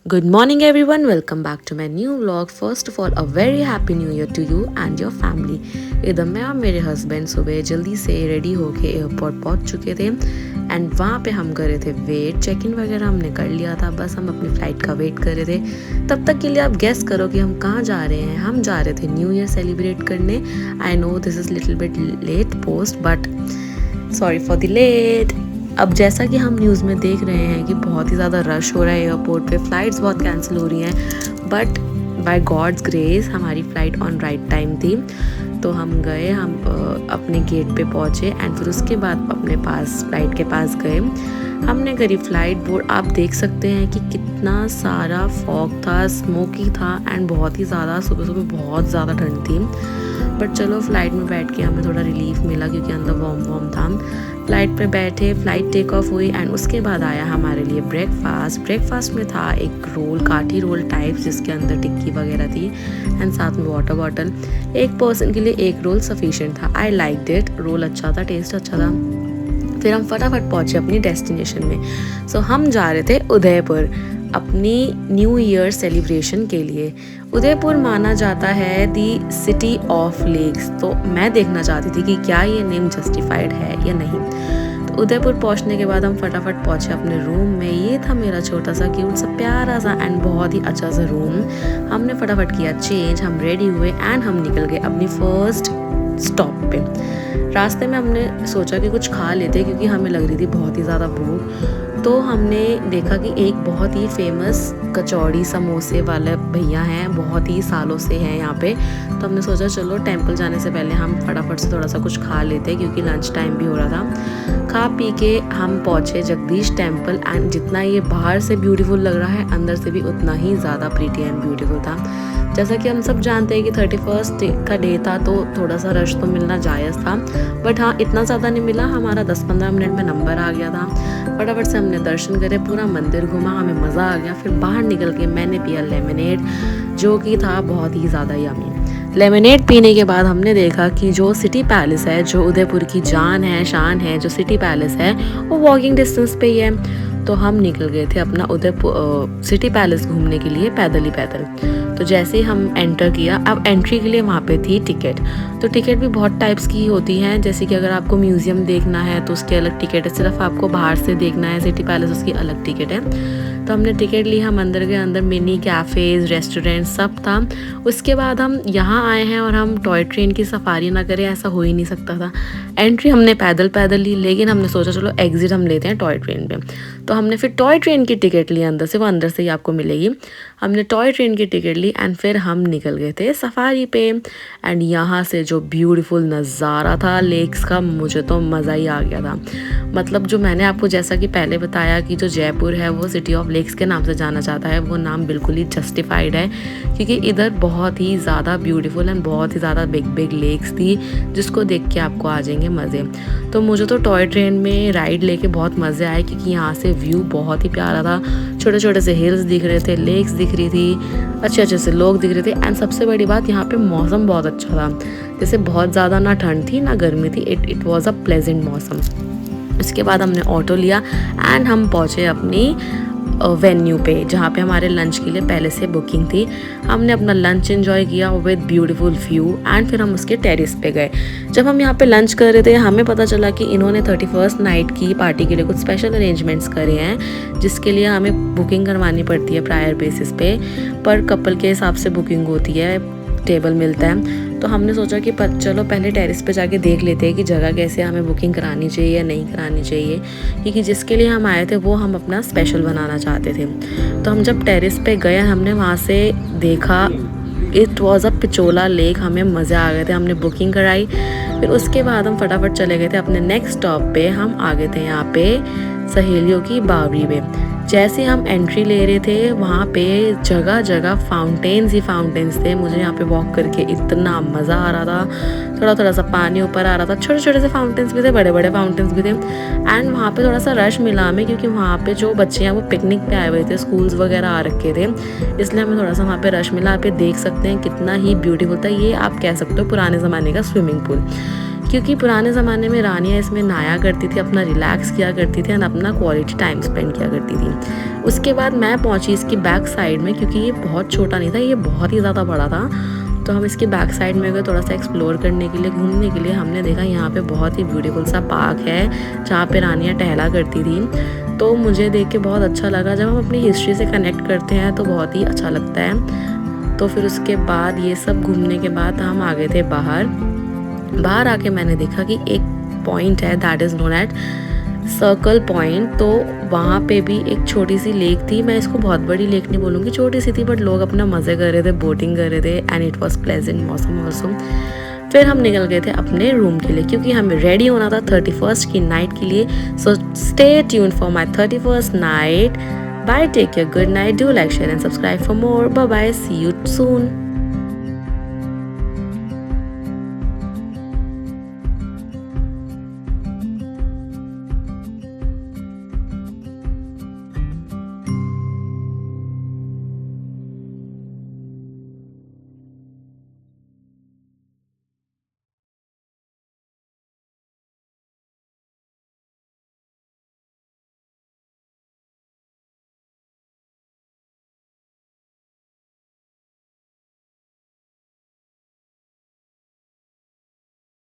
Good morning, everyone. Welcome back to my new vlog. First of all, a very happy new year to you and your family. इधर मैं और मेरे husband सुबह जल्दी से ready होके एयरपोर्ट पहुंच चुके थे एंड वहाँ पे हम कर रहे थे वेट। चेक इन वगैरह हमने कर लिया था, बस हम अपनी फ़्लाइट का वेट कर रहे थे। तब तक के लिए आप गेस करो कि हम कहाँ जा रहे हैं। हम जा रहे थे न्यू ईयर सेलिब्रेट करने। I know this is little bit late post but sorry for the late. अब जैसा कि हम न्यूज़ में देख रहे हैं कि बहुत ही ज़्यादा रश हो रहा है एयरपोर्ट पे, फ़्लाइट्स बहुत कैंसिल हो रही हैं, बट बाय गॉड्स ग्रेस हमारी फ़्लाइट ऑन राइट टाइम थी। तो हम गए, हम अपने गेट पे पहुँचे एंड फिर उसके बाद अपने पास फ़्लाइट के पास गए। हमने करी फ़्लाइट बोर्ड। आप देख सकते हैं कि कितना सारा फॉग था, स्मोकी था एंड बहुत ही ज़्यादा सुबह सुबह बहुत ज़्यादा ठंड थी। बट चलो फ़्लाइट में बैठ के हमें थोड़ा रिलीफ मिला क्योंकि अंदर वार्म था। फ़्लाइट पे बैठे, फ़्लाइट टेक ऑफ हुई एंड उसके बाद आया हमारे लिए ब्रेकफास्ट में था एक रोल, काठी रोल टाइप, जिसके अंदर टिक्की वगैरह थी एंड साथ में वाटर बॉटल। एक पर्सन के लिए एक रोल सफिशिएंट था। I like it. रोल अच्छा था, टेस्ट अच्छा था। फिर हम फटाफट पहुँचे अपनी डेस्टिनेशन में। सो हम जा रहे थे उदयपुर अपनी न्यू ईयर सेलिब्रेशन के लिए। उदयपुर माना जाता है दी सिटी ऑफ लेक्स, तो मैं देखना चाहती थी कि क्या ये नेम जस्टिफाइड है या नहीं। तो उदयपुर पहुंचने के बाद हम फटाफट पहुंचे अपने रूम में। ये था मेरा छोटा सा क्यूट सा प्यारा सा एंड बहुत ही अच्छा सा रूम। हमने फटाफट किया चेंज, हम रेडी हुए एंड हम निकल गए अपनी फर्स्ट स्टॉप पे। रास्ते में हमने सोचा कि कुछ खा लेते क्योंकि हमें लग रही थी बहुत ही ज़्यादा भूख। तो हमने देखा कि एक बहुत ही फेमस कचौड़ी समोसे वाले भैया हैं, बहुत ही सालों से हैं यहाँ पे। तो हमने सोचा चलो टेंपल जाने से पहले हम फटाफट से थोड़ा सा कुछ खा लेते क्योंकि लंच टाइम भी हो रहा था। खा पी के हम पहुँचे जगदीश टेंपल एंड जितना ये बाहर से ब्यूटीफुल लग रहा है, अंदर से भी उतना ही ज़्यादा प्रीटी एंड ब्यूटीफुल था। जैसा कि हम सब जानते हैं कि 31st का डे था तो थोड़ा सा रश तो मिलना जायज़ था, बट हाँ इतना ज़्यादा नहीं मिला। हमारा 10-15 मिनट में नंबर आ गया था। फटाफट से हमने दर्शन करे, पूरा मंदिर घूमा, हमें मज़ा आ गया। फिर बाहर निकल के मैंने पिया लेमनेड, जो कि था बहुत ही ज़्यादा यमी। लेमनेड पीने के बाद हमने देखा कि जो सिटी पैलेस है, जो उदयपुर की जान है, शान है, जो सिटी पैलेस है, वो वॉकिंग डिस्टेंस पे ही है। तो हम निकल गए थे अपना उदयपुर सिटी पैलेस घूमने के लिए पैदल ही पैदल। तो जैसे ही हम एंटर किया, अब एंट्री के लिए वहाँ पे थी टिकट। तो टिकट भी बहुत टाइप्स की होती हैं, जैसे कि अगर आपको म्यूज़ियम देखना है तो उसकी अलग टिकट है, सिर्फ आपको बाहर से देखना है सिटी पैलेस उसकी अलग टिकट है। तो हमने टिकट ली, हम अंदर गए। अंदर मिनी कैफ़ेज़, रेस्टोरेंट सब था। उसके बाद हम यहाँ आए हैं और हम टॉय ट्रेन की सफारी ना करें, ऐसा हो ही नहीं सकता था। एंट्री हमने पैदल ली, लेकिन हमने सोचा चलो एग्ज़िट हम लेते हैं टॉय ट्रेन पे। तो हमने फिर टॉय ट्रेन की टिकट ली अंदर से, वो अंदर से ही आपको मिलेगी। हमने टॉय ट्रेन की टिकट ली एंड फिर हम निकल गए थे सफारी पे। एंड यहाँ से जो ब्यूटीफुल नज़ारा था लेक्स का, मुझे तो मज़ा ही आ गया था। मतलब जो मैंने आपको जैसा कि पहले बताया कि जो जयपुर है वो सिटी ऑफ लेक्स के नाम से जाना जाता है, वो नाम बिल्कुल ही जस्टिफाइड है क्योंकि इधर बहुत ही ज़्यादा ब्यूटीफुल एंड बहुत ही ज़्यादा बिग बिग लेक्स थी जिसको देख के आपको आ जाएंगे मज़े। तो मुझे तो टॉय ट्रेन में राइड लेके बहुत मज़े आए क्योंकि यहाँ से व्यू बहुत ही प्यारा था। छोटे छोटे से हिल्स दिख रहे थे, लेक्स दिख रही थी, अच्छे अच्छे से लोग दिख रहे थे एंड सबसे बड़ी बात यहाँ पे मौसम बहुत अच्छा था। जैसे बहुत ज़्यादा ना ठंड थी ना गर्मी थी, इट वॉज अ प्लेजेंट मौसम। उसके बाद हमने ऑटो लिया एंड हम पहुँचे अपनी वेन्यू पे जहाँ पे हमारे लंच के लिए पहले से बुकिंग थी। हमने अपना लंच एंजॉय किया विद ब्यूटीफुल व्यू एंड फिर हम उसके टेरेस पे गए। जब हम यहाँ पे लंच कर रहे थे हमें पता चला कि इन्होंने 31st नाइट की पार्टी के लिए कुछ स्पेशल अरेंजमेंट्स करे हैं, जिसके लिए हमें बुकिंग करवानी पड़ती है प्रायर बेसिस पे। पर कपल के हिसाब से बुकिंग होती है, टेबल मिलता है। तो हमने सोचा कि चलो पहले टेरेस पे जाके देख लेते हैं कि जगह कैसे, हमें बुकिंग करानी चाहिए या नहीं करानी चाहिए, क्योंकि जिसके लिए हम आए थे वो हम अपना स्पेशल बनाना चाहते थे। तो हम जब टेरेस पे गए हमने वहाँ से देखा, it was a Pichola lake, हमें मज़े आ गए थे। हमने बुकिंग कराई, फिर उसके बाद हम फटाफट चले गए थे अपने नेक्स्ट स्टॉप पे। हम आ गए थे यहाँ पे सहेलियों की बावड़ी में। जैसे हम एंट्री ले रहे थे वहाँ पे जगह जगह फाउंटेन्स ही फाउंटेन्स थे। मुझे यहाँ पे वॉक करके इतना मज़ा आ रहा था। थोड़ा थोड़ा सा पानी ऊपर आ रहा था, छोटे छोटे से फाउंटेन्स भी थे, बड़े बड़े फाउंटेन्स भी थे। एंड वहाँ पे थोड़ा सा रश मिला हमें क्योंकि वहाँ पे जो बच्चे हैं वो पिकनिक पे आए हुए थे, स्कूल्स वगैरह आ रखे थे, इसलिए हमें थोड़ा सा वहाँ पे रश मिला। आप ये देख सकते हैं कितना ही ब्यूटीफुल था। ये आप कह सकते हो पुराने ज़माने का स्विमिंग पूल, क्योंकि पुराने ज़माने में रानियाँ इसमें नहाया करती थी, अपना रिलैक्स किया करती थी एंड अपना क्वालिटी टाइम स्पेंड किया करती थी। उसके बाद मैं पहुंची इसकी बैक साइड में, क्योंकि ये बहुत छोटा नहीं था, ये बहुत ही ज़्यादा बड़ा था। तो हम इसकी बैक साइड में गए थोड़ा सा एक्सप्लोर करने के लिए, घूमने के लिए। हमने देखा यहाँ पे बहुत ही ब्यूटीफुल सा पार्क है जहाँ पे रानियाँ टहला करती थी। तो मुझे देख के बहुत अच्छा लगा। जब हम अपनी हिस्ट्री से कनेक्ट करते हैं तो बहुत ही अच्छा लगता है। तो फिर उसके बाद ये सब घूमने के बाद हम आ गए थे बाहर आके मैंने देखा कि एक पॉइंट है that is known at circle point. तो वहाँ पे भी एक छोटी सी लेक थी। मैं इसको बहुत बड़ी लेक नहीं बोलूँगी, छोटी सी थी, बट लोग अपना मज़े कर रहे थे, बोटिंग कर रहे थे एंड इट वॉज प्लेजेंट मौसम ऑल्सो। फिर हम निकल गए थे अपने रूम के लिए, क्योंकि हमें रेडी होना था 31st की नाइट के लिए। So stay tune for my 31st night. Bye, take care, good night, do like, share and subscribe for more. Bye bye, see you soon.